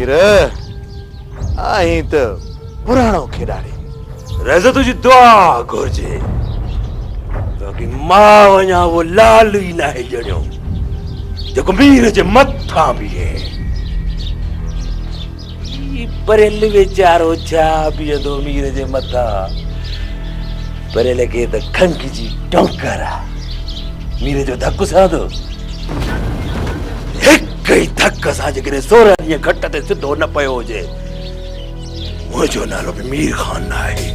मीर आई तो पुराणो खिलाड़ी रज़ा तुझी दुआ घुर्जे ताकि मां वञा वो लाल ही ना है जणियो जेको मीर जे मथा भी है परेल वेचारो छा बीहंदो मीर जे मथा परेल खे त खंघ जी टोकर आहे मीर जो धक साधो हिकु ई धक सां जेकॾहिं 16 ॾींहं घट ते सिधो न पियो हुजे मुंहिंजो नालो बि मीर ख़ान न आहे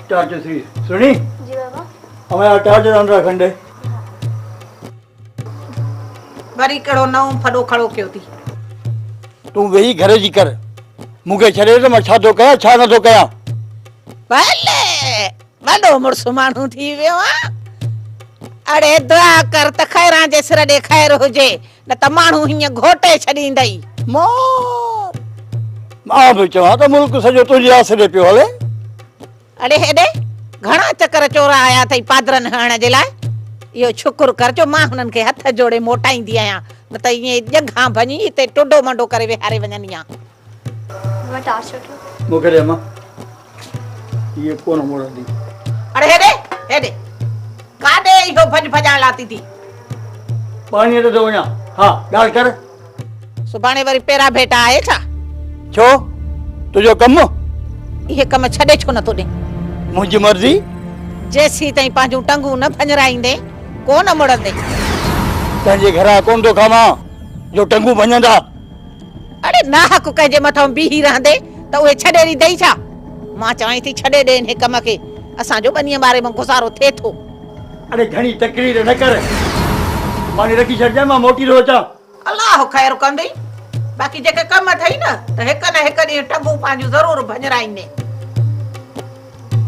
चार्जर श्री सुनी जी बाबा हमारा चार्जर अंदर खंडे वरी कड़ो नओं फॾो खड़ो कयो थी तू वेही घर जी कर मूंखे छॾे त मां छा थो कयां छा नथो कयां भले वॾो मुड़ुसु माण्हू थी वियो आहे अड़े दुआ कर त खैरां जे सिर ॾे खैर हुजे न त माण्हू हीअं घोटे छॾींदई मां बि चवां त मुल्क सॼो तुंहिंजे आसरे पियो हले अड़े हेॾे घणा चकर चोरा आया अथई पादरनि हणण जे लाइ इहो शुकुर कर जो मां हुननि खे हथ जोड़े मोटाईंदी आहियां न त ईअं जॻां भञी हिते टुडो मंडो करे विहारे वञंदी आहियां मैं टार्च रखियो मूंखे ॾे मां ये कोन मोड़ंदी अड़े हेॾे हेॾे काॾे इहो भॼ भॼाइण लाती थी पाणीअ ते थो वञा हा ॻाल्हि कर सुभाणे वरी पेरा भेटा आहे छा छो तुंहिंजो कमु इहे कम छॾे छो नथो ॾे मुंहिंजी मर्ज़ी जेसीं ताईं पंहिंजूं टंगूं न भञराईंदे कोन मुड़ंदे तंहिंजे घरां कोन थो खावां जो टंगू भञंदा अड़े नाहक कंहिंजे मथां बीही रहंदे त उहे छॾे ॾींदई छा मां चवां थी छॾे ॾे हिन कम खे असांजो ॿनीअ ॿारे में गुज़ारो थिए थो अरे घणी तकरीर न कर माने रखी छॾजां मां मोटी थो अचां अलाह ख़ैर कंदई बाक़ी जेके कम अथई न त हिकु न हिकु ॾींहुं टंगूं पंहिंजूं ज़रूरु भञराईंदे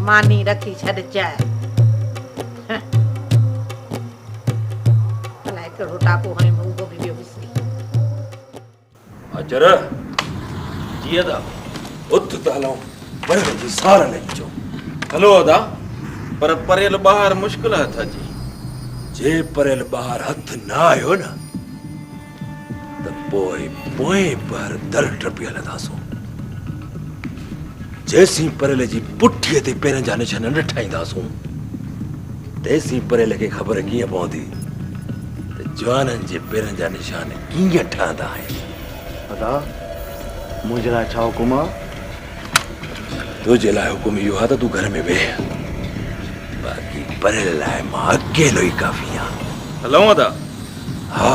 मानी रखी छॾजांइ अलाए कहिड़ो टाको हाणे उहो बि वियो विसरी अजर जीअं दा उथ त हलूं पर जी सार न अचो हलो अदा पर परेल ॿाहिरि मुश्किल हथ जी जे परेल ॿाहिरि हथ न आयो न त पोइ पोइ पर दर टपी हलंदासूं जेसीं परेल जी पुठीअ ते पेरनि जा निशान न ठाहींदासूं तेसीं परेल खे ख़बर कीअं पवंदी त जवाननि जे पेरनि जा निशान कीअं ठहंदा आहिनि अदा मुंहिंजे लाइ छा हुकुम आहे तुंहिंजे लाइ हुकुम इहो आहे त तूं घर में वेह बाक़ी परेल लाइ मां अकेलो ई काफ़ी आहियां हलूं अदा हा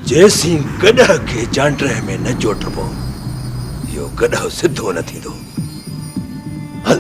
जेसीं गॾह खे चांड्रह में न चोटबो इहो गॾह सिधो न थींदो हल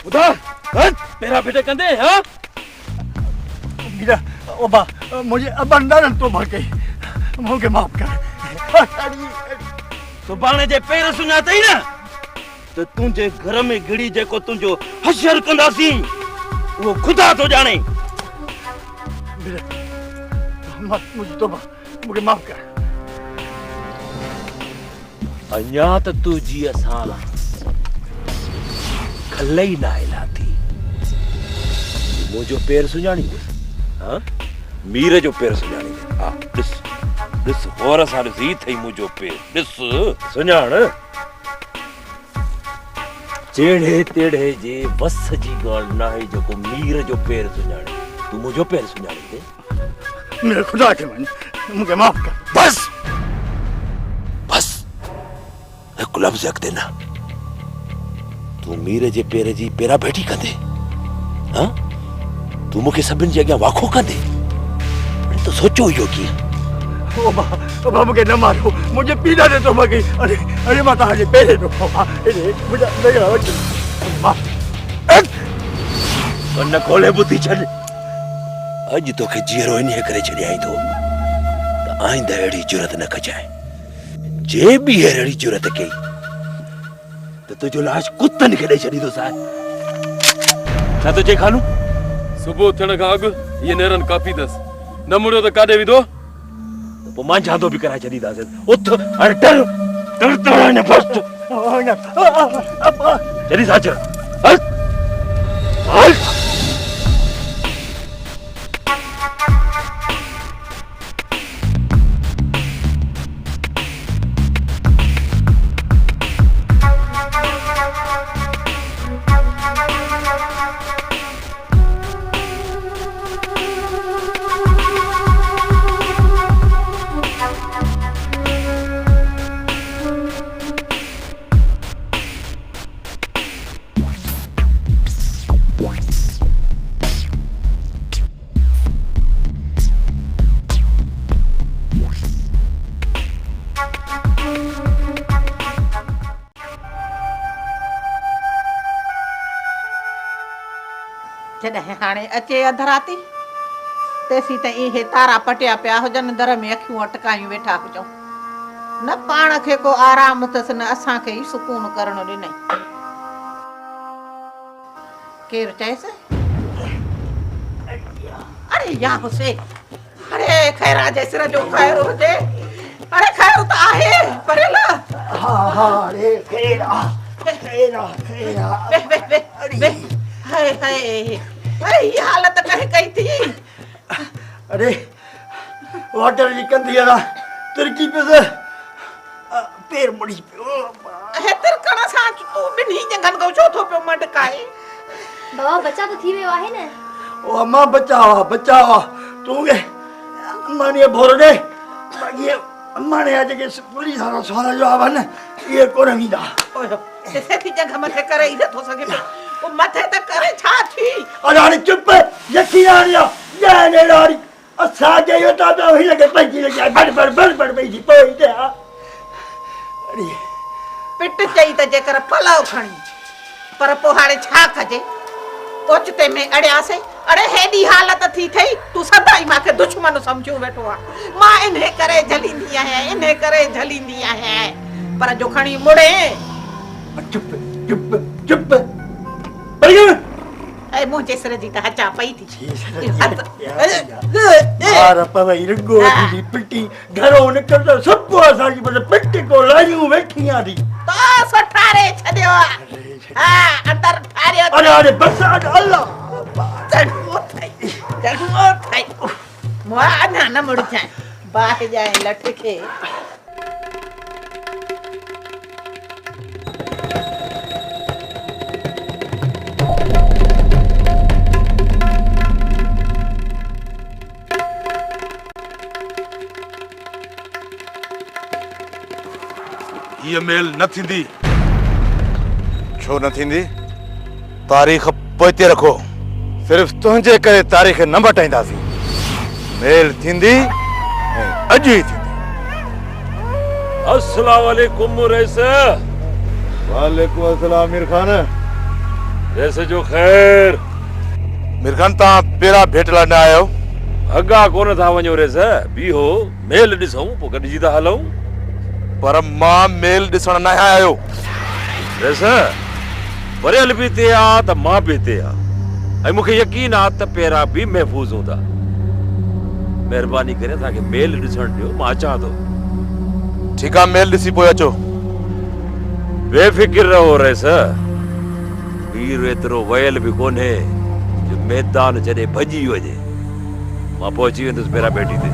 ॿुधा पहिरां भेट कंदे हा मीरा ओबा मुझे अब अंदर तो भर गई मुझे माफ कर सुभाणे जे पेर सुञातई न त तुंहिंजे घर में गिड़ी जेको तुंहिंजो हशर कंदासीं उहो ख़ुदा थो ॼाणे मुझे तो मुझे माफ कर अञा त तुंहिंजी असां खल ई न आयला थी मुंहिंजो पेर सुञाणींदे हा मीर जो पेर सुञाणींदे हा ॾिस ॾिस गौर सां ॾिसी थई मुंहिंजो पेर ॾिस सुञाण जेड़े तेड़े जे बस जी ॻाल्हि नाहे जेको मीर जो पेर सुञाणे तूं मुंहिंजो पेर सुञाणींदे मेरे खुदा के मन मुझे माफ कर बस बस हिकु लफ़्ज़ अॻिते न तूं मीर जे पेर जी पेरा भेटी कंदे हा तूं मूंखे सभिनि जे अॻियां वाखो कंदे तो सोचो इहो कीअं ओबा मुझे न मारो मुझे पीड़ा दे तो मगे अरे अरे माता हजे पहले तो अरे मुझे लगा माफ कन्न खोले बुद्धि छॾ अॼु तोखे जीअरो इन करे छॾियाई थो त आईंदा अहिड़ी जुरत न कजाए जे बि अहिड़ी जुरत कई त तुंहिंजो लाश कुतनि खे ॾेई छॾींदो साहिब छा थो चई खानू सुबुह थियण खां अॻु इहे नेरनि काफ़ी अथसि न मुड़ियो त काॾे विधो पोइ मां झांदो बि कराए छॾींदासीं उथ हाणे टर टर टर न फस्ट जॾहिं साच हल हल जॾहिं हाणे अचे अधराती तेसीं त इहे तारा पटिया पिया हुजनि दर में अखियूं अटकायूं वेठा हुजऊं न पाण खे को आराम अथसि न असांखे ई सुकून करणु ॾिनई केरु चएसि अरे या हुसे अरे खैरा जे सिर जो खैर हुजे अरे खैर त आहे परेल अरे खेरा खेरा खेरा हाय हाय अरे ये हालत कहे कही थी अरे वाटर जी कंदी है ना तिरकी पे से पैर मुड़ी पे है तिरकण सां तू बिन्ही जंगन को छो थो पियो मटकाए बाबा बच्चा तो थी वियो आहे न ओ अम्मा बचावा तू के अम्मा ने भोर दे ये अम्मा ने आज के पुलिस वाला सारा जो आवन ये कोन मीदा ओयो ऐसे थी जगह मथे करे इधर थो सके वो मथे त करे छा थी अरे चुप यकी आ रिया या ने रारी असा के यो ता तो ही लगे पंजी लगे बड़ बैठी पोई दे अरे पिट चई त जेकर पलाव खणी पर पो हाणे छा कजे ओचते में अड़ियासे अरे हेडी हालत थी थई तू सदाई माके दुश्मन समझू बैठो आ मां इन्हे करे झलींदी आहे पर जो खणी मुड़े चुप बढ़िया ए मुझे सिर जी त हचा पई थी यार पवई रंगो दी पिटी घरों निकल सब को असा की बस पिट को लायूं वेठियां दी तो सठारे छदियो हां अंदर ठारियो अरे बस अल्लाह चढ़ो थाई मोआ ना न मुड़ जाए बाह जाए लठ के ये मेल न थींदी छो न थींदी तारीख़ पोइते रखो सिर्फ तुंहिंजे करे तारीख़ न मटाईंदासीं मेल थींदी ऐं अॼु ई थींदी अस्सलाम वालेकुम रईस वालेकुम अस्सलाम मीर खान जैसे जो खैर मिरखान ता पेरा भेट लाने आयो अगा कोन था वञो रेस बीहो मेल ॾिसूं पोइ गॾिजी था हलूं पर मां मेल ॾिसण न आयो रेस पढ़ियल बि हिते आ त मां बि हिते आ ऐं मूंखे यकीन आहे त पेरा बि महफ़ूज़ हूंदा महिरबानी करे तव्हांखे मेल ॾिसण ॾियो मां अचां थो ठीक आहे मेल ॾिसी पोइ अचो बेफ़िक्र रहो रेस वीर एतिरो वयल बि कोन्हे जो मैदान जॾहिं भॼी वञे मां पहुची वेंदुसि पेरा बेटी ते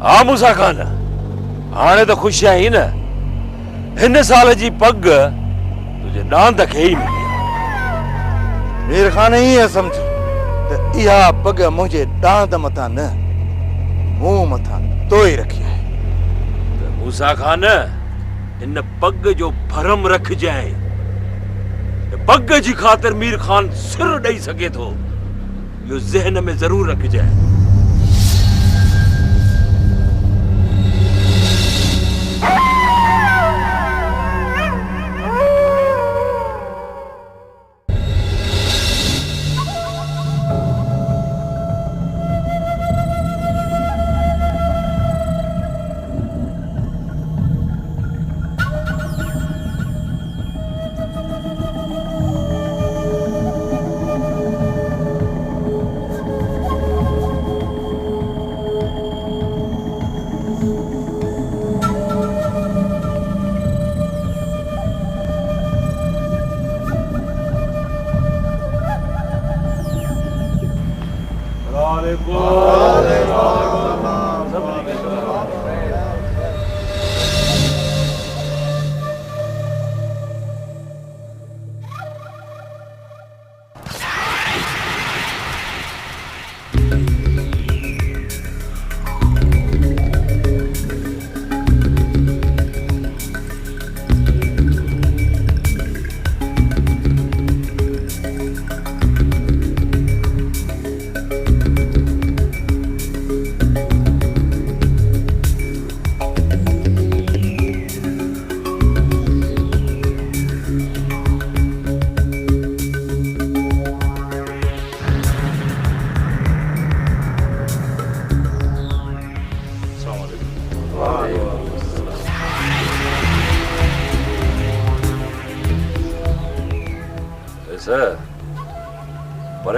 हा मूसा खान हाणे त ख़ुशि आहीं न हिन साल जी पग तुंहिंजे डांद खे ई मिली मिरखान ईअं सम्झ त इहा पग मुंहिंजे डांद मथां न मूं मथां तोई रखी आहे त मूसा खान हिन पग जो भरम रखजांइ पग जी ख़ातिर मीर खान सिर ॾेई सघे थो इहो ज़हन में ज़रूर रखजांइ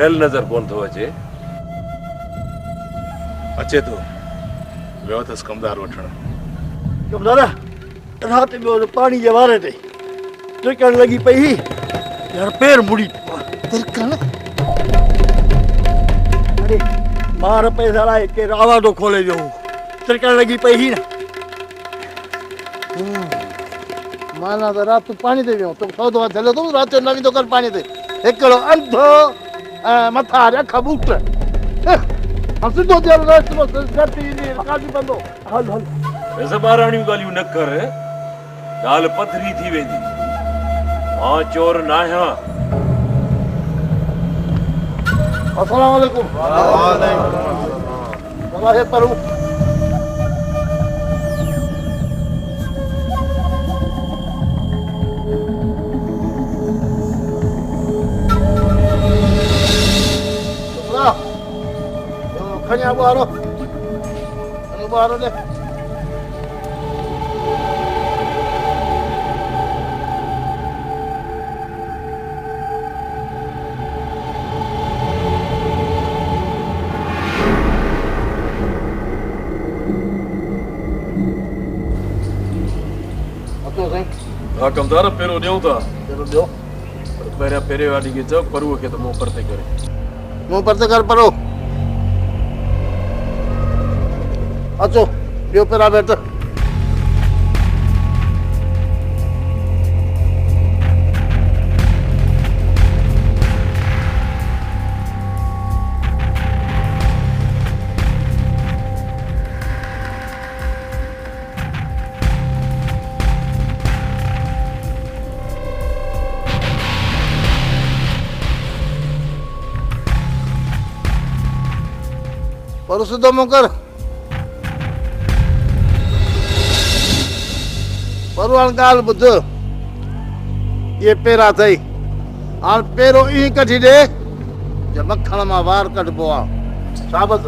पढ़ियल नज़र कोन थो अचे अचे थो वियो अथसि कमदार वठण कमदार राति जो पाणी जे वारे ते तिरकण लॻी पई यार पेर मुड़ी तिरकण अरे मार पैसा लाइ केरु आवाज़ो खोले वियो तिरकण लॻी पई न माना त राति पाणी ते वियो तो सौदो हले थो राति जो न वेंदो कर पाणी ते हिकिड़ो अंधो मथा अख बूट सिधो थियल रस्तो धरती काफ़ी बंदो हल हल वैसे ॿारहणियूं ॻाल्हियूं न कर ॻाल्हि पथरी थी वेंदी मां चोर न आहियां अस्सलाम वालेकुम वालेकुम परू खणिया ॿुहारो ॿुहारो ॾे साईं हा कमदार पहिरियों ॾियूं था चलो ॾियो पहिरियां पहिरें वारी खे चओ परूअ खे त मूं परते करे मुंहुं परते कर परो अचो ॿियो पहिरां बैठ पर सिधो मुंहुं कर पर हाणे ॻाल्हि ॿुध इहे पेरा अथई हाणे पहिरियों ईअं कढी ॾे जे मखण मां वार कढिबो आहे शाबस